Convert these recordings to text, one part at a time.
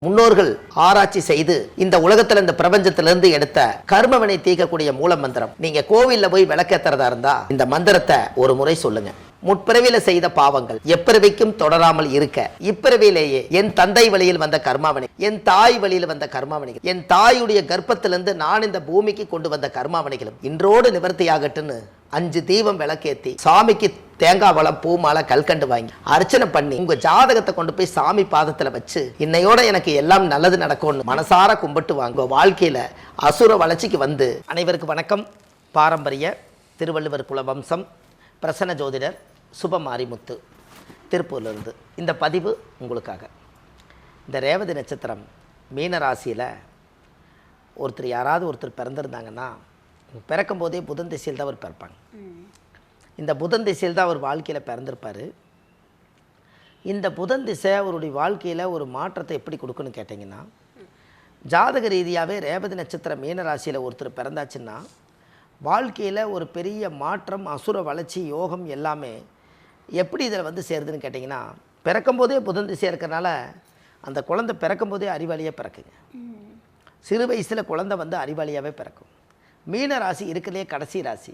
முன்னோர்கள் ஆராய்ச்சி செய்து இந்த உலகத்துல இந்த பிரபஞ்சத்திலிருந்து எடுத்த கர்மவினை தீர்க்கக்கூடிய மூல மந்திரம். நீங்க கோவில்ல போய் விளக்கேத்துறதா இருந்தா இந்த மந்திரத்தை ஒரு முறை சொல்லுங்க. முற்பிறவியில செய்த பாவங்கள் எப்பிறவிக்கும் தொடராமல் இருக்க இப்பிறவியிலேயே என் தந்தை வழியில் வந்த கர்மாவினை, என் தாய் வழியில் வந்த கர்மாவினைகள், என் தாயுடைய கர்ப்பத்திலிருந்து நான் இந்த பூமிக்கு கொண்டு வந்த கர்மாவினைகளும் இன்றோடு நிவர்த்தியாகட்டுன்னு 5 தீபம் விளக்கேத்தி சாமிக்கு தேங்காய் வளம் பூ மாலை கல்கண்டு வாங்கி அர்ச்சனை பண்ணி உங்க ஜாதகத்தை கொண்டு போய் சாமி பாதத்துல வச்சு இன்னையோட எனக்கு எல்லாம் நல்லது நடக்கும்னு மனசார கும்பிட்டு வாங்க. வாழ்க்கையில அசுர வளர்ச்சிக்கு வந்து. அனைவருக்கு வணக்கம். பாரம்பரிய திருவள்ளுவர் குல வம்சம் பிரசன்ன ஜோதிடர் சுபமாரிமுத்து திருப்பூர்லேருந்து இந்த பதிவு உங்களுக்காக. இந்த ரேவதி நட்சத்திரம் மீன ராசியில் யாராவது ஒருத்தர் பிறந்திருந்தாங்கன்னா பிறக்கும் போதே புதன் திசையில் தான் அவர் பிறப்பாங்க. இந்த புதன் திசையில் தான் அவர் வாழ்க்கையில் பிறந்திருப்பார். இந்த புதன் திசை அவருடைய வாழ்க்கையில் ஒரு மாற்றத்தை எப்படி கொடுக்குன்னு கேட்டிங்கன்னா, ஜாதக ரீதியாகவே ரேவதி நட்சத்திரம் மீன ராசியில் ஒருத்தர் பிறந்தாச்சுன்னா வாழ்க்கையில் ஒரு பெரிய மாற்றம், அசுர வளர்ச்சி, யோகம் எல்லாமே எப்படி இதில் சேருதுன்னு கேட்டிங்கன்னா, பிறக்கும்போதே புதன் திசையாக இருக்கிறனால அந்த குழந்தை பிறக்கும்போதே அறிவாளியாக பிறக்குங்க. சிறு வயசில் குழந்தை அறிவாளியாகவே பிறக்கும். மீன ராசி இருக்கிறதுலே கடைசி ராசி,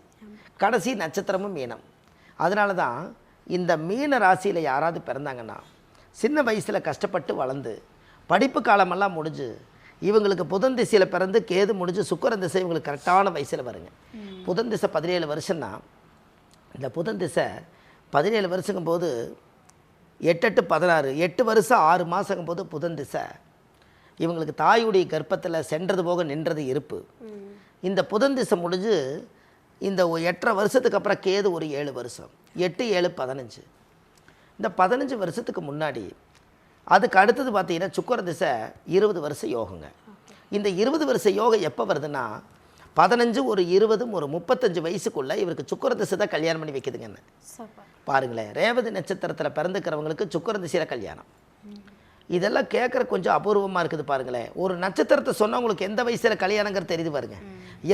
கடைசி நட்சத்திரமும் மீனம். அதனால தான் இந்த மீன ராசியில் யாராவது பிறந்தாங்கன்னா சின்ன வயசில் கஷ்டப்பட்டு வளர்ந்து படிப்பு காலமெல்லாம் முடிஞ்சு இவங்களுக்கு புதன் திசையில் பிறந்து கேது முடிஞ்சு சுக்கிரன் திசை இவங்களுக்கு கரெக்டான வயசில் வருங்க. புதன் திசை 17 வருஷம்னா இந்த புதன் திசை 17 வருஷங்கும் போது 8 8 16 8 வருஷம் 6 மாதங்கும் போது புதன் திசை இவங்களுக்கு தாயுடைய கர்ப்பத்தில் சென்றது போக நின்றது இருப்பு. இந்த புதன் திசை முடிஞ்சு இந்த 8.5 வருஷத்துக்கு அப்புறம் கேது ஒரு 7 வருஷம், 8 7 15. இந்த 15 வருஷத்துக்கு முன்னாடி அதுக்கு அடுத்தது பார்த்தீங்கன்னா சுக்கிர திசை 20 வருஷம் யோகங்க. இந்த 20 வருஷ யோகம் எப்போ வருதுன்னா 15 ஒரு 20 ஒரு 35 வயசுக்குள்ளே இவருக்கு சுக்கிர திசை தான் கல்யாணம் பண்ணி வைக்குதுங்கன்னு பாருங்களேன். ரேவதி நட்சத்திரத்தில் பிறந்துக்கிறவங்களுக்கு சுக்கிர திசையில் கல்யாணம். இதெல்லாம் கேட்குற கொஞ்சம் அபூர்வமாக இருக்குது பாருங்களேன். ஒரு நட்சத்திரத்தை சொன்னால் உங்களுக்கு எந்த வயசில் கல்யாணங்கிறது தெரியுது பாருங்க,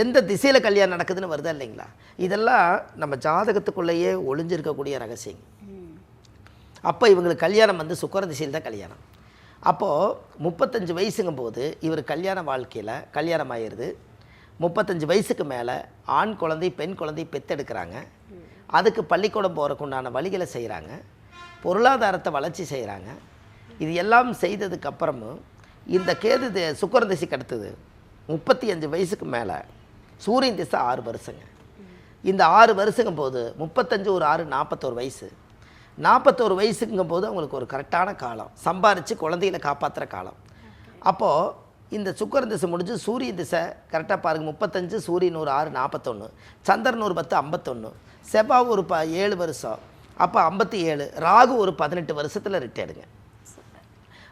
எந்த திசையில் கல்யாணம் நடக்குதுன்னு வருதா இல்லைங்களா. இதெல்லாம் நம்ம ஜாதகத்துக்குள்ளேயே ஒளிஞ்சிருக்கக்கூடிய ரகசியம். அப்போ இவங்களுக்கு கல்யாணம் சுக்கிர திசையில் தான் கல்யாணம். அப்போது 35 வயசுங்கும் போது இவர் கல்யாண வாழ்க்கையில் கல்யாணம் ஆயிடுது. 35 வயசுக்கு மேலே ஆண் குழந்தை பெண் குழந்தை பெற்றெடுக்கிறாங்க. அதுக்கு பள்ளிக்கூடம் போகிறக்கு உண்டான வழிகளை செய்கிறாங்க, பொருளாதாரத்தை வளர்ச்சி செய்கிறாங்க. இது எல்லாம் செய்ததுக்கப்புறமும் இந்த கேது சுக்கிர திசைக்கு அடுத்தது 35 வயசுக்கு மேலே சூரியன் திசை 6 வருஷங்க. இந்த 6 வருஷங்கும் போது 35 ஒரு 6 41 வயசு. 41 வயசுங்கும் போது அவங்களுக்கு ஒரு கரெக்டான காலம், சம்பாரித்து குழந்தைகளை காப்பாற்றுற காலம். அப்போது இந்த சுக்கிர திசை முடிஞ்சு சூரியன் திசை கரெக்டாக பாருங்கள். 35 சூரியன் ஒரு 6 41, சந்திரன் ஒரு 10 51, செவ்வாய் ஒரு 7 வருஷம், அப்போ 57. ராகு ஒரு 18 வருஷத்தில் ரிட்டையர்டுங்க.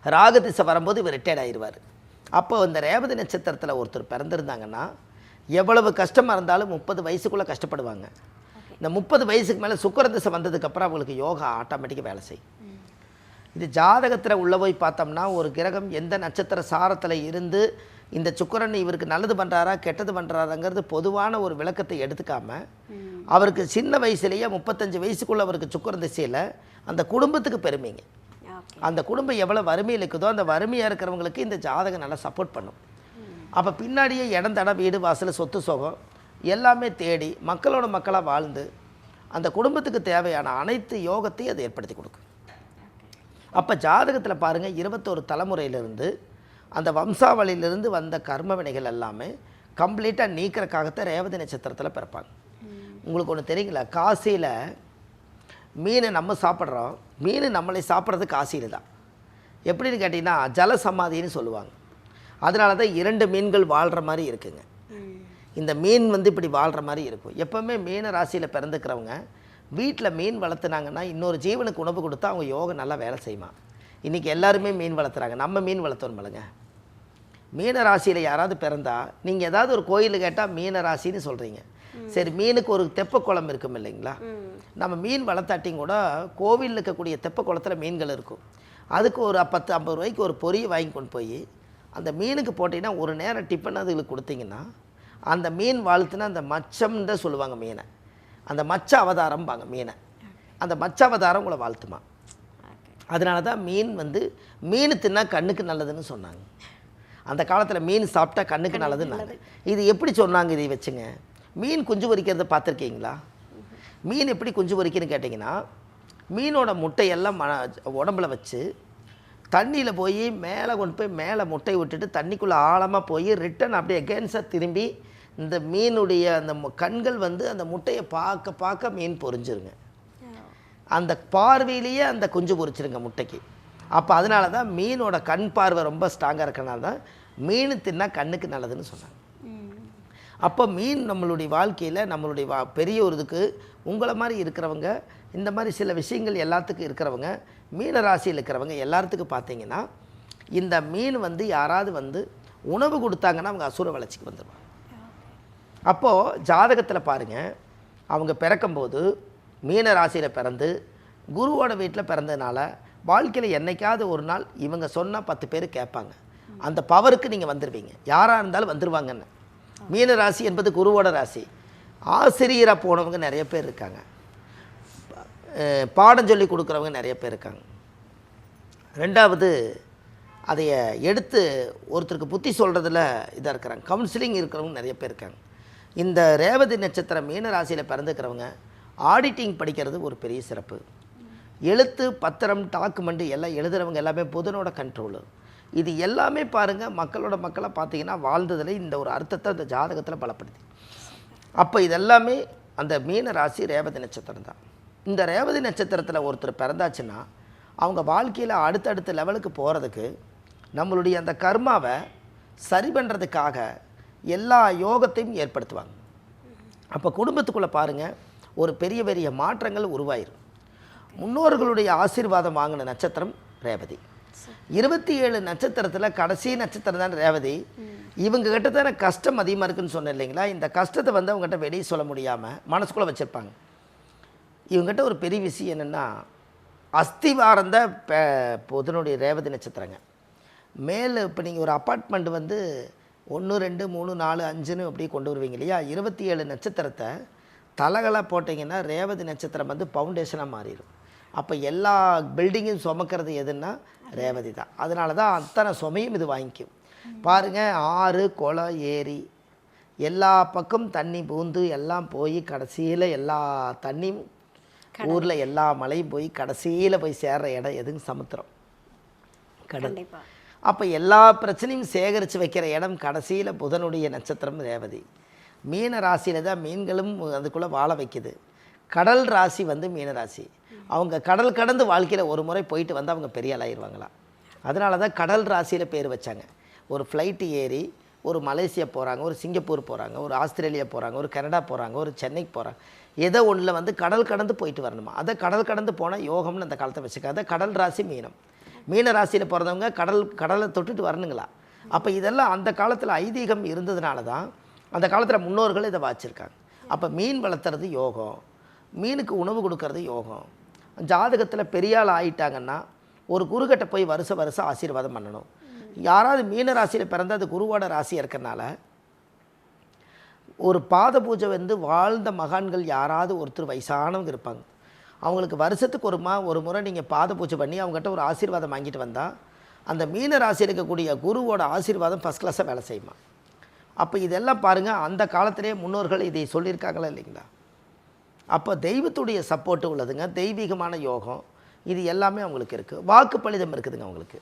ராகு திசை வரும்போது இவர் ரிட்டையர்ட் ஆயிடுவார். அப்போ இந்த ரேவதி நட்சத்திரத்தில் ஒருத்தர் பிறந்திருந்தாங்கன்னா எவ்வளவு கஷ்டமாக இருந்தாலும் 30 வயசுக்குள்ளே கஷ்டப்படுவாங்க. இந்த 30 வயசுக்கு மேலே சுக்கிர திசை வந்ததுக்கப்புறம் அவங்களுக்கு யோகா ஆட்டோமேட்டிக்காக வேலை செய்யும். இது ஜாதகத்தில் உள்ளே போய் பார்த்தோம்னா ஒரு கிரகம் எந்த நட்சத்திர சாரத்தில் இருந்து இந்த சுக்கிரன் இவருக்கு நல்லது பண்ணுறாரா கெட்டது பண்ணுறாராங்கிறது பொதுவான ஒரு விளக்கத்தை எடுத்துக்காமல் அவருக்கு சின்ன வயசுலேயே 35 வயசுக்குள்ளே அவருக்கு சுக்கிர திசையில் அந்த குடும்பத்துக்கு பெருமைங்க. அந்த குடும்பம் எவ்வளோ வறுமையில் இருக்குதோ அந்த வறுமையாக இருக்கிறவங்களுக்கு இந்த ஜாதகம் நல்லா சப்போர்ட் பண்ணும். அப்போ பின்னாடியே இடம் தடம் வீடு வாசல் சொத்து சுகம் எல்லாமே தேடி மக்களோட மக்களாக வாழ்ந்து அந்த குடும்பத்துக்கு தேவையான அனைத்து யோகத்தையும் அதை ஏற்படுத்தி கொடுக்கும். அப்போ ஜாதகத்தில் பாருங்கள் 21 தலைமுறையிலிருந்து அந்த வம்சாவளியிலிருந்து வந்த கர்ம வினைகள் எல்லாமே கம்ப்ளீட்டாக நீக்கிறக்காகத்தான் ரேவதி நட்சத்திரத்தில் பிறப்பாங்க. உங்களுக்கு ஒன்று தெரியுங்களா, காசியில் மீன் நம்ம சாப்பிட்றோம், மீன் நம்மளை சாப்பிட்றது காசியில் தான். எப்படின்னு கேட்டிங்கன்னா ஜல சமாதின்னு சொல்லுவாங்க. அதனால தான் 2 மீன்கள் வாழ்கிற மாதிரி இருக்குங்க. இந்த மீன் இப்படி வாழ்கிற மாதிரி இருக்கும். எப்போவுமே மீன ராசியில் பிறந்துக்கிறவங்க வீட்டில் மீன் வளர்த்துனாங்கன்னா இன்னொரு ஜீவனுக்கு உணவு கொடுத்தா அவங்க யோகம் நல்லா வேலை செய்யுமா. இன்றைக்கி எல்லாருமே மீன் வளர்த்துறாங்க, நம்ம மீன் வளர்த்தோம் இல்லைங்க. மீன ராசியில் யாராவது பிறந்தா நீங்கள் ஏதாவது ஒரு கோயில் கேட்டால் மீன ராசின்னு சொல்கிறீங்க. சரி, மீனுக்கு ஒரு தெப்ப குளம் இருக்கும் இல்லைங்களா. நம்ம மீன் வளர்த்தாட்டியும் கூட கோவிலில் இருக்கக்கூடிய தெப்ப குளத்தில் மீன்கள் இருக்கும். அதுக்கு ஒரு 10 50 ரூபாய்க்கு ஒரு பொரியை வாங்கி கொண்டு போய் அந்த மீனுக்கு போட்டிங்கன்னா ஒரு நேரம் டிஃபன் அதுகளுக்கு கொடுத்தீங்கன்னா அந்த மீன் வாழ்த்துனா அந்த மச்சம்னு தான் சொல்லுவாங்க மீனை. அந்த மச்ச அவதாரம்பாங்க மீனை. அந்த மச்ச அவதாரம் உங்களை வாழ்த்துமா. அதனால தான் மீன் தின்னா கண்ணுக்கு நல்லதுன்னு சொன்னாங்க. அந்த காலத்தில் மீன் சாப்பிட்டா கண்ணுக்கு நல்லதுன்னாங்க. இது எப்படி சொன்னாங்க? இதை வச்சுங்க, மீன் குஞ்சு பொரிக்கிறத பார்த்துருக்கீங்களா? மீன் எப்படி குஞ்சு பொரிக்குன்னு கேட்டிங்கன்னா, மீனோட முட்டையெல்லாம் உடம்புல வச்சு தண்ணியில் போய் மேலே கொண்டு போய் மேலே முட்டை விட்டுட்டு தண்ணிக்குள்ளே ஆழமாக போய் ரிட்டன் அப்படியே எகென்ஸ்டாக திரும்பி இந்த மீனுடைய அந்த கண்கள் அந்த முட்டையை பார்க்க பார்க்க மீன் பொரிஞ்சிருங்க. அந்த பார்வையிலேயே அந்த குஞ்சு பொரிச்சிருங்க முட்டைக்கு. அப்போ அதனால தான் மீனோட கண் பார்வை ரொம்ப ஸ்ட்ராங்காக இருக்கனால தான் மீன் தின்னா கண்ணுக்கு நல்லதுன்னு சொன்னாங்க. அப்போ மீன் நம்மளுடைய வாழ்க்கையில் நம்மளுடைய பெரிய ஒரு இதுக்கு உங்களை மாதிரி இருக்கிறவங்க, இந்த மாதிரி சில விஷயங்கள் எல்லாத்துக்கும் இருக்கிறவங்க, மீன ராசியில் இருக்கிறவங்க எல்லாத்துக்கும் பார்த்தீங்கன்னா இந்த மீன் யாராவது உணவு கொடுத்தாங்கன்னா அவங்க அசுர வளர்ச்சிக்கு வந்துடுவாங்க. அப்போது ஜாதகத்தில் பாருங்கள், அவங்க பிறக்கும்போது மீன ராசியில் பிறந்து குருவோட வீட்டில் பிறந்ததுனால வாழ்க்கையில் என்னைக்காவது ஒரு நாள் இவங்க சொன்னால் 10 பேர் கேட்பாங்க. அந்த பவருக்கு நீங்கள் வந்துடுவீங்க, யாராக இருந்தாலும் வந்துடுவாங்கன்னு. மீன ராசி என்பது குருவோட ராசி. ஆசிரியராக போனவங்க நிறைய பேர் இருக்காங்க, பாடம் சொல்லி கொடுக்குறவங்க நிறைய பேர் இருக்காங்க. ரெண்டாவது, அதைய எடுத்து ஒருத்தருக்கு புத்தி சொல்கிறதுல இதாக இருக்கிறாங்க, கவுன்சிலிங் இருக்கிறவங்க நிறைய பேர் இருக்காங்க. இந்த ரேவதி நட்சத்திரம் மீன ராசியில் பிறந்துக்கிறவங்க ஆடிட்டிங் படிக்கிறது ஒரு பெரிய சிறப்பு. எழுத்து பத்திரம் டாக்குமெண்ட் எல்லாம் எழுதுகிறவங்க எல்லாமே புதனோட கண்ட்ரோலு. இது எல்லாமே பாருங்கள், மக்களாக பார்த்தீங்கன்னா வாழ்ந்ததில் இந்த ஒரு அர்த்தத்தை அந்த ஜாதகத்தில் பலப்படுத்தி. அப்போ இதெல்லாமே அந்த மீன ராசி ரேவதி நட்சத்திரம் தான். இந்த ரேவதி நட்சத்திரத்தில் ஒருத்தர் பிறந்தாச்சுன்னா அவங்க வாழ்க்கையில் அடுத்தடுத்த லெவலுக்கு போகிறதுக்கு நம்மளுடைய அந்த கர்மாவை சரி பண்ணுறதுக்காக எல்லா யோகத்தையும் ஏற்படுத்துவாங்க. அப்போ குடும்பத்துக்குள்ளே பாருங்கள், ஒரு பெரிய பெரிய மாற்றங்கள் உருவாயிரும். முன்னோர்களுடைய ஆசீர்வாதம் வாங்கின நட்சத்திரம் ரேவதி. 27 நட்சத்திரத்தில் கடைசி நட்சத்திரம் தான் ரேவதி. இவங்க கிட்ட தானே கஷ்டம் அதிகமாக இருக்குதுன்னு சொன்னேன் இல்லைங்களா? இந்த கஷ்டத்தை அவங்ககிட்ட வெளியே சொல்ல முடியாமல் மனசுக்குள்ளே வச்சுருப்பாங்க. இவங்ககிட்ட ஒரு பெரிய விஷயம் என்னென்னா, அஸ்திவாரம் தான் புதனுடைய ரேவதி நட்சத்திரங்க. மேலே இப்போ நீங்கள் ஒரு அப்பார்ட்மெண்ட் 1 2 3 4 5ன்னு அப்படியே கொண்டு வருவீங்க இல்லையா? 27 நட்சத்திரத்தை தலகளாக போட்டிங்கன்னா ரேவதி நட்சத்திரம் ஃபவுண்டேஷனாக மாறிடும். அப்போ எல்லா பில்டிங்கும் சுமக்கிறது எதுன்னா ரேவதி தான். அதனால தான் அத்தனை சுமையும் இது வாங்கிக்கும். பாருங்கள், ஆறு குளம் ஏரி எல்லா பக்கம் தண்ணி பூந்து எல்லாம் போய் கடைசியில் எல்லா தண்ணியும் ஊரில் எல்லா மழையும் போய் கடைசியில் போய் சேர்கிற இடம் எதுங்க? சமுத்திரம், கடல். அப்போ எல்லா பிரச்சனையும் சேகரித்து வைக்கிற இடம் கடைசியில் புதனுடைய நட்சத்திரம் ரேவதி. மீன ராசியில் தான் மீன்களும் அதுக்குள்ளே வாழ வைக்குது. கடல் ராசி மீன ராசி. அவங்க கடல் கடந்து வாழ்க்கையில் ஒரு முறை போயிட்டு அவங்க பெரிய ஆளாயிருவாங்களாம். அதனால தான் கடல் ராசியில் பேர் வச்சாங்க. ஒரு ஃப்ளைட்டு ஏறி ஒரு மலேசியா போகிறாங்க, ஒரு சிங்கப்பூர் போகிறாங்க, ஒரு ஆஸ்திரேலியா போகிறாங்க, ஒரு கனடா போகிறாங்க, ஒரு சென்னைக்கு போகிறாங்க. ஏதோ ஒன்றில் கடல் கடந்து போயிட்டு வரணுமா. அதை கடல் கடந்து போனால் யோகம்னு அந்த காலத்தை வச்சுக்காத. கடல் ராசி மீனம். மீன ராசியில் பிறந்தவங்க கடலை தொட்டுட்டு வரணுங்களா. அப்போ இதெல்லாம் அந்த காலத்தில் ஐதீகம் இருந்ததுனால தான் அந்த காலத்தில் முன்னோர்கள் இதை வாச்சிருக்காங்க. அப்போ மீன் வளர்த்துறது யோகம், மீனுக்கு உணவு கொடுக்கறது யோகம். ஜாதகத்தில் பெரியாள் ஆகிட்டாங்கன்னா ஒரு குருக்கிட்ட போய் வருஷம் ஆசீர்வாதம் பண்ணணும். யாராவது மீன ராசியில் பிறந்த அது குருவோட ராசியாக இருக்கிறனால ஒரு பாத பூஜை வாழ்ந்த மகான்கள் யாராவது ஒருத்தர் வயசானவங்க இருப்பாங்க. அவங்களுக்கு வருஷத்துக்கு ஒரு முறை நீங்கள் பாத பூஜை பண்ணி அவங்ககிட்ட ஒரு ஆசீர்வாதம் வாங்கிட்டு வந்தால் அந்த மீன ராசியில் இருக்கக்கூடிய குருவோட ஆசீர்வாதம் ஃபஸ்ட் கிளாஸாக வேலை செய்யுமா. அப்போ இதெல்லாம் பாருங்கள், அந்த காலத்திலே முன்னோர்கள் இதை சொல்லியிருக்காங்களா இல்லைங்களா? அப்போ தெய்வத்துடைய சப்போர்ட்டு உள்ளதுங்க, தெய்வீகமான யோகம் இது எல்லாமே அவங்களுக்கு இருக்குது. வாக்கு பலிதம் இருக்குதுங்க அவங்களுக்கு.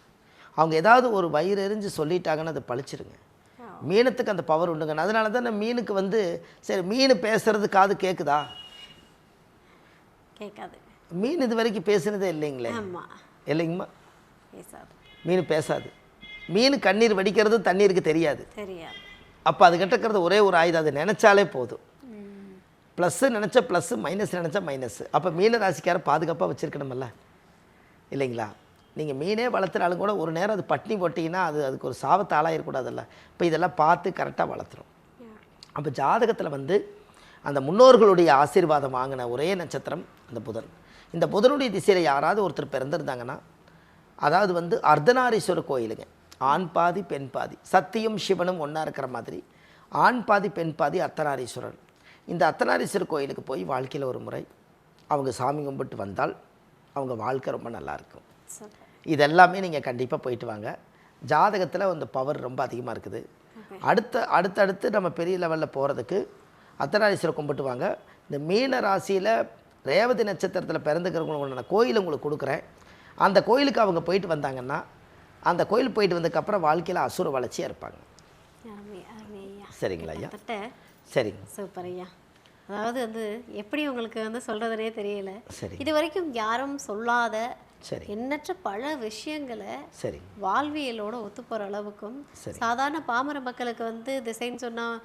அவங்க ஏதாவது ஒரு வயிறு எரிஞ்சு சொல்லிட்டாங்கன்னு அது பழிச்சிருங்க. மீனத்துக்கு அந்த பவர் உண்டுங்க. அதனால தான் மீனுக்கு சரி மீன் பேசுறது காது கேட்குதா? கேட்காது. மீன் இது வரைக்கும் பேசுனதே இல்லைங்களே. இல்லைங்கம்மா, மீன் பேசாது. மீன் கண்ணீர் வடிக்கிறது தண்ணீருக்கு தெரியாது. அப்போ அது கிட்டக்கிறது ஒரே ஒரு ஆயுதம், அது நினச்சாலே போதும். ப்ளஸ்ஸு நினச்சா ப்ளஸ்ஸு, மைனஸ் நினச்சா மைனஸ்ஸு. அப்போ மீன ராசிக்கார பாதுகாப்பாக வச்சுருக்கணுமல்ல இல்லைங்களா? நீங்கள் மீனே வளர்த்துனாலும் கூட ஒரு நேரம் அது பட்டினி போட்டிங்கன்னா அதுக்கு ஒரு சாபத்தை ஆளாயிடக்கூடாதுல்ல. இப்போ இதெல்லாம் பார்த்து கரெக்டாக வளர்த்துரும். அப்போ ஜாதகத்தில் அந்த முன்னோர்களுடைய ஆசீர்வாதம் வாங்கின ஒரே நட்சத்திரம் அந்த புதன். இந்த புதனுடைய திசையில் யாராவது ஒருத்தர் பிறந்திருந்தாங்கன்னா, அதாவது அர்த்தநாரீஸ்வரர் கோயிலுங்க, ஆண் பாதி பெண் பாதி, சத்தியும் சிவனும் ஒன்றா இருக்கிற மாதிரி ஆண் பாதி பெண் பாதி அர்த்தநாரீஸ்வரர். இந்த அர்த்தநாரீஸ்வரர் கோயிலுக்கு போய் வாழ்க்கையில் ஒரு முறை அவங்க சாமி கும்பிட்டு வந்தால் அவங்க வாழ்க்கை ரொம்ப நல்லாயிருக்கும். சூப்பர். இதெல்லாமே நீங்கள் கண்டிப்பாக போயிட்டு வாங்க. ஜாதகத்தில் அந்த பவர் ரொம்ப அதிகமாக இருக்குது. அடுத்தடுத்து நம்ம பெரிய லெவலில் போகிறதுக்கு அர்த்தநாரீஸ்வரரை கும்பிட்டு வாங்க. இந்த மீன ராசியில் ரேவதி நட்சத்திரத்தில் பிறந்துக்கிறவங்களோட கோயில் உங்களுக்கு கொடுக்குறேன். அந்த கோயிலுக்கு அவங்க போயிட்டு வந்தாங்கன்னா அந்த கோயில் போயிட்டு வந்ததுக்கப்புறம் வாழ்க்கையில் அசுர வளர்ச்சியாக இருப்பாங்க. அருமை அருமை ஐயா. சரிங்களா ஐயா? கிட்டத்தட்ட சரிங்க. சூப்பர் ஐயா. அதாவது எப்படி உங்களுக்கு சொல்றதுனே தெரியல. சரி. இது வரைக்கும் யாரும் சொல்லாத சரி எண்ணற்ற பல விஷயங்களை சரி வாழ்வியலோட ஒத்து போகிற அளவுக்கும் சாதாரண பாமர மக்களுக்கு திசைன்னு சொன்னால்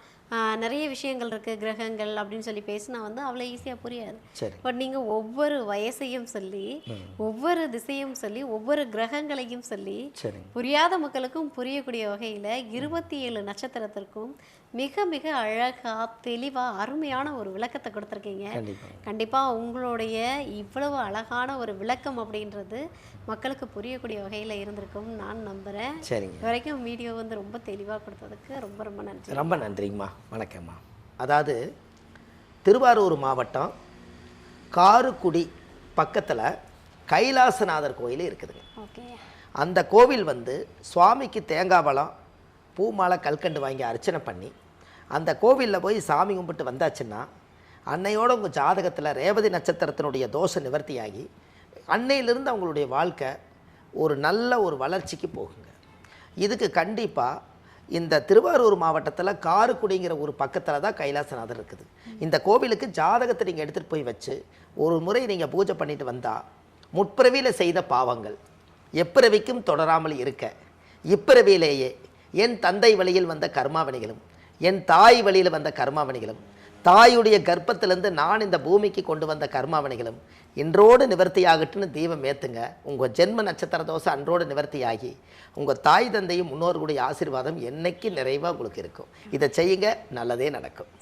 நிறைய விஷயங்கள் இருக்குது, கிரகங்கள் அப்படின்னு சொல்லி பேசினா அவ்வளோ ஈஸியாக புரியாது. பட் நீங்கள் ஒவ்வொரு வயசையும் சொல்லி ஒவ்வொரு திசையும் சொல்லி ஒவ்வொரு கிரகங்களையும் சொல்லி புரியாத மக்களுக்கும் புரியக்கூடிய வகையில் 27 நட்சத்திரத்திற்கும் மிக மிக அழகாக தெளிவாக அருமையான ஒரு விளக்கத்தை கொடுத்துருக்கீங்க. கண்டிப்பாக உங்களுடைய இவ்வளவு அழகான ஒரு விளக்கம் அப்படின்றது மக்களுக்கு புரியக்கூடிய வகையில் இருந்திருக்கும் நான் நம்புகிறேன். சரிங்க. வரைக்கும் வீடியோ ரொம்ப தெளிவாக கொடுத்ததுக்கு ரொம்ப ரொம்ப நன்றி. ரொம்ப நன்றிங்கம்மா. வணக்கம்மா. அதாவது திருவாரூர் மாவட்டம் காரைக்குடி பக்கத்தில் கைலாசநாதர் கோயில் இருக்குதுங்க. ஓகே. அந்த கோவில் சுவாமிக்கு தேங்காய் பழம் பூ மாலை கல்கண்டு வாங்கி அர்ச்சனை பண்ணி அந்த கோவிலில் போய் சாமி கும்பிட்டு வந்தாச்சுன்னா அன்னையோட உங்கள் ஜாதகத்தில் ரேவதி நட்சத்திரத்தினுடைய தோஷ நிவர்த்தியாகி அன்னையிலிருந்து அவங்களுடைய வாழ்க்கை ஒரு நல்ல ஒரு வளர்ச்சிக்கு போகுங்க. இதுக்கு கண்டிப்பாக இந்த திருவாரூர் மாவட்டத்தில் காரைக்குடிங்கிற ஒரு பக்கத்தில் தான் கைலாசநாதர் இருக்குது. இந்த கோவிலுக்கு ஜாதகத்தை நீங்கள் எடுத்துகிட்டு போய் வச்சு ஒரு முறை நீங்கள் பூஜை பண்ணிட்டு வந்தால் முற்பிறவியில் செய்த பாவங்கள் எப்பிறவிக்கும் தொடராமல் இருக்க இப்பிறவியிலேயே என் தந்தை வழியில் வந்த கர்மாவணிகளும் என் தாய் வழியில் வந்த கர்மாவணிகளும் தாயுடைய கர்ப்பத்திலேருந்து நான் இந்த பூமிக்கு கொண்டு வந்த கர்மாவணிகளும் இன்றோடு நிவர்த்தியாகட்டுன்னு தீபம் ஏற்றுங்க. உங்கள் ஜென்ம நட்சத்திர தோசை அன்றோடு நிவர்த்தியாகி உங்கள் தாய் தந்தையும் முன்னோர்களுடைய ஆசீர்வாதம் என்னைக்கு நிறைவாக உங்களுக்கு இருக்கும். இதை செய்யுங்க, நல்லதே நடக்கும்.